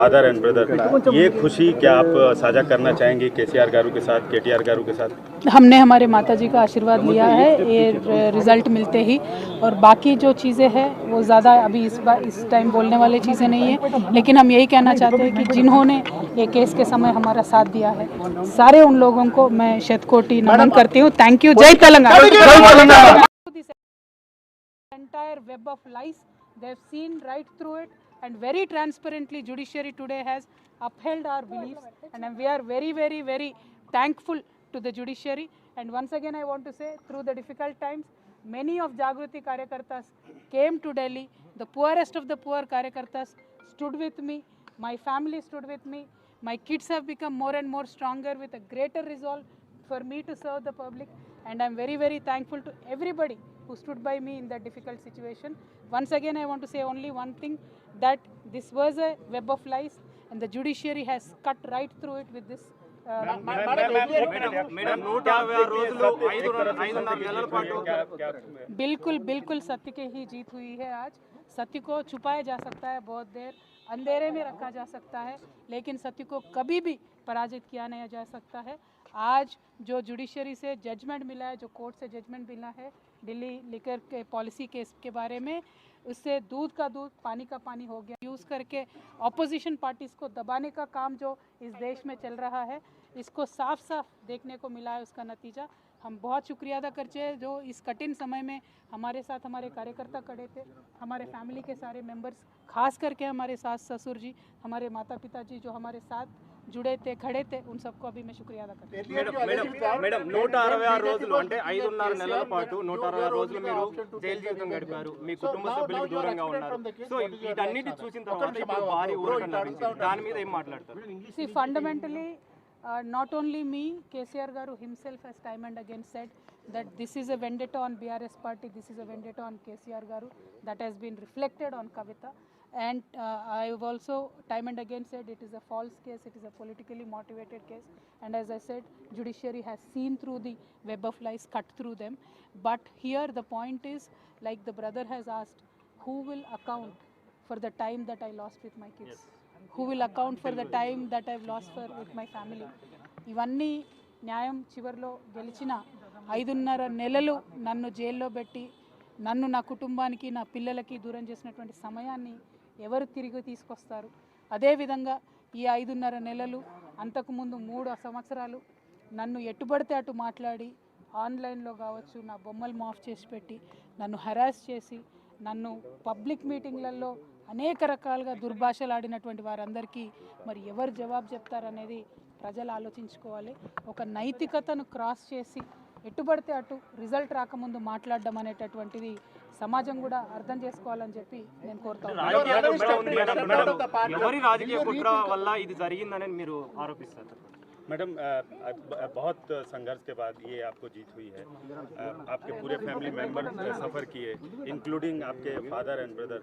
Father and brother, ये खुशी क्या आप साझा करना चाहेंगे केसीआर गारू के साथ, केटीआर गारू के साथ? हमने हमारे माताजी का आशीर्वाद लिया है ये रिज़ल्ट मिलते ही, और बाकी जो चीज़ें हैं वो ज़्यादा अभी इस टाइम बोलने वाली चीज़ें नहीं है, लेकिन हम यही कहना चाहते हैं कि जिन्होंने ये केस के समय हमारा साथ दिया है, सारे उन लोगों को मैं शतकोटि नमन करती हूँ। Thank you. जय Telangana. Entire web of lies, they've seen right through it, and very transparently judiciary today has upheld our beliefs, and we are very thankful to the judiciary. And once again I want to say, through the difficult times, many of Jagruti Karyakartas came to Delhi. The poorest of the poor Karyakartas stood with me, my family stood with me, my kids have become more and more stronger with a greater resolve for me to serve the public, and I'm very thankful to everybody who stood by me in that difficult situation. Once again I want to say only one thing, that this was a web of lies, and the judiciary has cut right through it with this. बिल्कुल सत्य की ही जीत हुई है। आज सत्य को छुपाया जा सकता है, बहुत देर अंधेरे में रखा जा सकता है, लेकिन सत्य को कभी भी पराजित किया नहीं जा सकता है। आज जो जुडिशरी से जजमेंट मिला है, जो कोर्ट से जजमेंट मिला है दिल्ली लिकर के पॉलिसी केस के बारे में, उससे दूध का दूध पानी का पानी हो गया। यूज़ करके ऑपोजिशन पार्टीज़ को दबाने का काम जो इस देश में चल रहा है, इसको साफ देखने को मिला है। उसका नतीजा हम बहुत शुक्रिया अदा करते हैं, जो इस कठिन समय में हमारे साथ हमारे कार्यकर्ता खड़े थे, हमारे फैमिली के सारे मेंबर्स, खास करके हमारे सास ससुर जी, हमारे माता पिता जी जो हमारे साथ जुड़े थे, खड़े थे, उन सबको अभी मैं शुक्रिया अदा करती हूँ। మేడం 166 రోజులు అంటే 5.5 నెలల పాటు 160 రోజులు మీరు జైలు జీవితం గడిపారు. మీ కుటుంబ సభ్యులకు దూరంగా ఉన్నారు. సో వీటన్నిటి చూసిన తర్వాత ఇప్పుడు భారీ ఊరట లభించింది. దాని మీద ఏం మాట్లాడతారు? See, fundamentally, not only me, KCR Garu himself has time and again said that this is a vendetta on BRS party, this is a vendetta on KCR Garu, that has been reflected on Kavita. And I have also time and again said it is a false case, it is a politically motivated case, and as I said, judiciary has seen through the web of lies, cut through them. But here the point is, like the brother has asked, who will account for the time that I lost with my kids? Who will account for the time that I've lost with my family? ఇవన్నీ న్యాయం చివరిలో గెలిచిన 5.5 నెలలు నన్ను జైల్లో పెట్టి, నన్ను నా కుటుంబానికి నా పిల్లలకి దూరం చేసినటువంటి సమయాన్ని ఎవరు తిరిగి తీసుకొస్తారు? అదేవిధంగా ఈ 5.5 నెలలు, అంతకుముందు 3 సంవత్సరాలు నన్ను ఎట్టుబడితే అటు మాట్లాడి, ఆన్లైన్లో కావచ్చు నా బొమ్మలు మాఫ్ చేసి పెట్టి, నన్ను హెరాస్ చేసి, నన్ను పబ్లిక్ మీటింగ్లలో అనేక రకాలుగా దుర్భాషలు ఆడినటువంటి వారందరికీ మరి ఎవరు జవాబు చెప్తారనేది ప్రజలు ఆలోచించుకోవాలి. ఒక నైతికతను క్రాస్ చేసి ఎట్టుబడితే అటు రిజల్ట్ రాకముందు మాట్లాడడం అనేటటువంటిది సమాజం కూడా అర్థం చేసుకోవాలని చెప్పి నేను కోరుతాను. ఎవరి రాజకీయ కుట్ర వల్ల ఇది జరిగిందని మీరు ఆరోపిస్తారు? मैडम, बहुत संघर्ष के बाद ये आपको जीत हुई है। आपके पूरे फैमिली मेंबर सफ़र किए, इंक्लूडिंग आपके फादर एंड ब्रदर,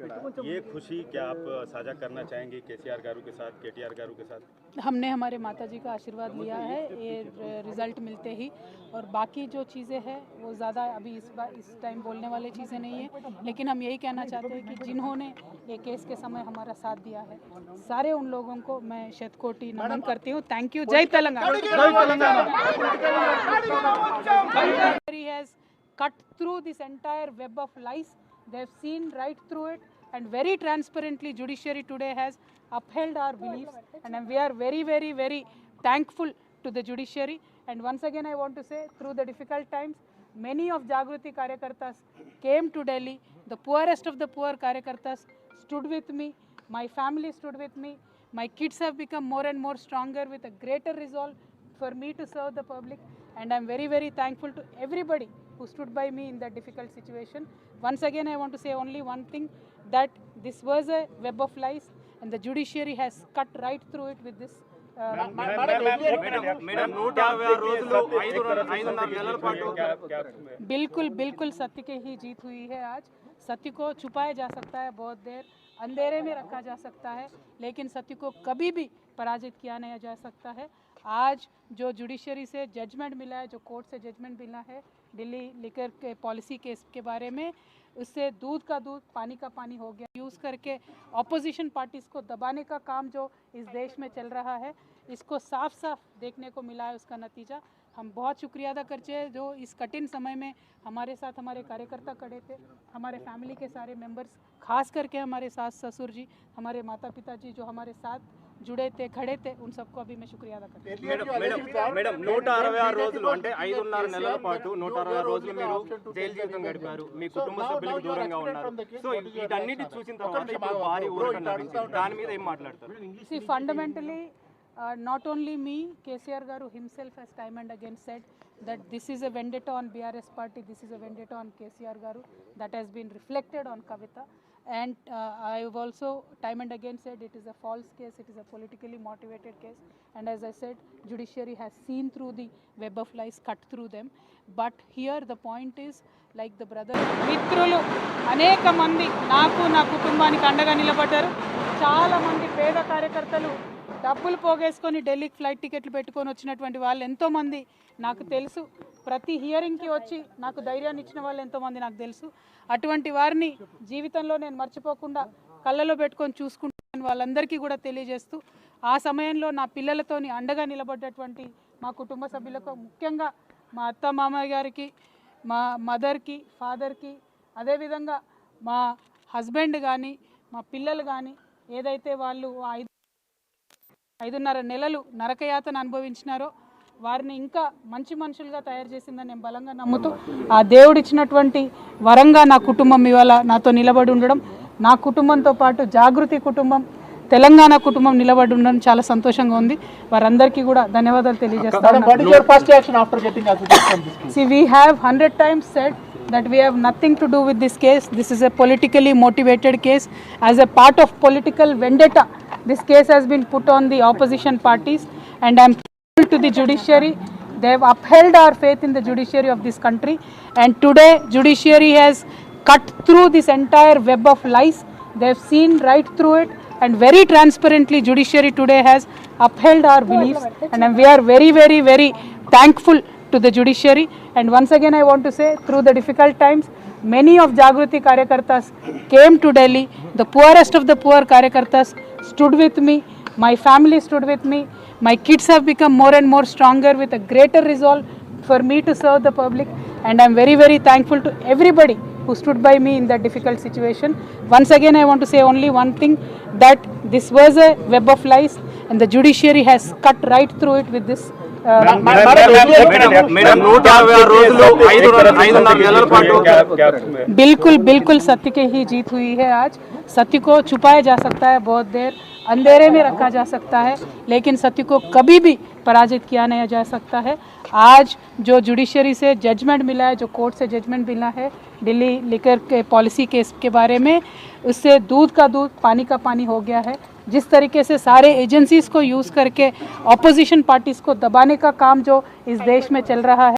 ये खुशी क्या आप साझा करना चाहेंगे केसीआर गारू के साथ, केटीआर गारू के साथ? हमने हमारे माताजी का आशीर्वाद लिया है ये रिज़ल्ट मिलते ही, और बाकी जो चीज़ें हैं वो ज़्यादा अभी इस टाइम बोलने वाली चीज़ें नहीं है, लेकिन हम यही कहना चाहते हैं कि जिन्होंने ये केस के समय हमारा साथ दिया है, सारे उन लोगों को मैं शतकोटि नमन करती हूँ। Thank you. जय Telangana. He has cut through this entire web of lies. They have seen right through it, and very transparently judiciary today has upheld our beliefs, and we are very thankful to the judiciary. And once again I want to say, through the difficult times, many of Jagruti Karyakartas came to Delhi. The poorest of the poor Karyakartas stood with me, my family stood with me, my kids have become more and more stronger with a greater resolve for me to serve the public, and I'm very thankful to everybody who stood by me in that difficult situation. Once again I want to say only one thing, that this was a web of lies, and the judiciary has cut right through it with this. Madam 166 రోజులు 5.5 నెలల పాటు बिल्कुल सत्य की ही जीत हुई है। आज सत्य को छुपाया जा सकता है, बहुत देर अंधेरे में रखा जा सकता है, लेकिन सत्य को कभी भी पराजित किया नहीं जा सकता है। आज जो जुडिशरी से जजमेंट मिला है, जो कोर्ट से जजमेंट मिला है दिल्ली लिकर के पॉलिसी केस के बारे में, उससे दूध का दूध पानी का पानी हो गया। यूज़ करके ऑपोजिशन पार्टीज़ को दबाने का काम जो इस देश में चल रहा है, इसको साफ साफ देखने को मिला है। उसका नतीजा हम बहुत शुक्रिया अदा करते हैं जो इस कठिन समय में हमारे साथ हमारे कार्यकर्ता खड़े थे, हमारे फैमिली के सारे मेंबर्स, खास करके हमारे सास ससुर जी, हमारे माता पिता जी जो हमारे साथ जुड़े थे, खड़े थे, उन सबको अभी मैं शुक्रिया अदा करती हूँ। మేడం 166 రోజులు అంటే 5.5 నెలల పాటు 166 రోజులు మీరు జైలు జీవితం గడిపారు. మీ కుటుంబ సభ్యులకు దూరంగా ఉన్నారు. సో వీటన్నిటి చూసిన తర్వాత ఇప్పుడు భారీ ఊరట లభించింది. దాని మీద ఏం మాట్లాడతారు? See, fundamentally, not only me, KCR Garu himself has time and again said that this is a vendetta on BRS party, this is a vendetta on KCR Garu, that has been reflected on Kavita. And I have also time and again said it is a false case, it is a politically motivated case. And as I said, judiciary has seen through the web of lies, cut through them. But here the point is, like the brother, మిత్రులు అనేక మంది నాకు నా కుటుంబానికి అండగా నిలబడ్డారు. చాలా మంది పేద కార్యకర్తలు డబ్బులు పోగేసుకొని ఢిల్లీకి ఫ్లైట్ టికెట్లు పెట్టుకొని వచ్చినటువంటి వాళ్ళు ఎంతోమంది నాకు తెలుసు. ప్రతి హియరింగ్కి వచ్చి నాకు ధైర్యాన్ని ఇచ్చిన వాళ్ళు ఎంతోమంది నాకు తెలుసు. అటువంటి వారిని జీవితంలో నేను మర్చిపోకుండా కళ్ళలో పెట్టుకొని చూసుకుంటాను వాళ్ళందరికీ కూడా తెలియజేస్తూ, ఆ సమయంలో నా పిల్లలతోని అండగా నిలబడ్డటువంటి మా కుటుంబ సభ్యులకు, ముఖ్యంగా మా అత్త మామయ్య గారికి, మా మదర్కి, ఫాదర్కి, అదేవిధంగా మా హస్బెండ్ కానీ మా పిల్లలు కానీ ఏదైతే వాళ్ళు 5.5 నెలలు నరకయాతన అనుభవించినారో వారిని ఇంకా మంచి మనుషులుగా తయారు చేసిందని నేను బలంగా నమ్ముతూ, ఆ దేవుడిచ్చినటువంటి వరంగా నా కుటుంబం ఇవాళ నాతో నిలబడి ఉండడం, నా కుటుంబంతో పాటు జాగృతి కుటుంబం, తెలంగాణ కుటుంబం నిలబడి ఉండడం చాలా సంతోషంగా ఉంది. వారందరికీ కూడా ధన్యవాదాలు తెలియజేస్తాను. See, we have 100 times said that we have nothing to do with this case. This is a politically motivated case. As a part of political vendetta, this case has been put on the opposition parties, and I am grateful to the judiciary. They have upheld our faith in the judiciary of this country, and today judiciary has cut through this entire web of lies. They have seen right through it, and very transparently judiciary today has upheld our beliefs, and we are very, very, very thankful to the judiciary. And once again I want to say, through the difficult times, many of Jagruti Karyakartas came to Delhi. The poorest of the poor Karyakartas stood with me. My family stood with me. My kids have become more and more stronger with a greater resolve for me to serve the public. And I am very, very thankful to everybody who stood by me in that difficult situation. Once again I want to say only one thing, that this was a web of lies, and the judiciary has cut right through it with this. बिल्कुल बिल्कुल सत्य की ही जीत हुई है आज. सत्य को छुपाया जा सकता है, बहुत देर अंधेरे में रखा जा सकता है, लेकिन सत्य को कभी भी पराजित किया नहीं जा सकता है. आज जो जुडिशरी से जजमेंट मिला है, जो कोर्ट से जजमेंट मिला है दिल्ली लिकर के पॉलिसी केस के बारे में, उससे दूध का दूध पानी का पानी हो गया है. जिस तरीके से सारे एजेंसीज़ को यूज़ करके ऑपोजिशन पार्टीज़ को दबाने का काम जो इस देश में चल रहा है,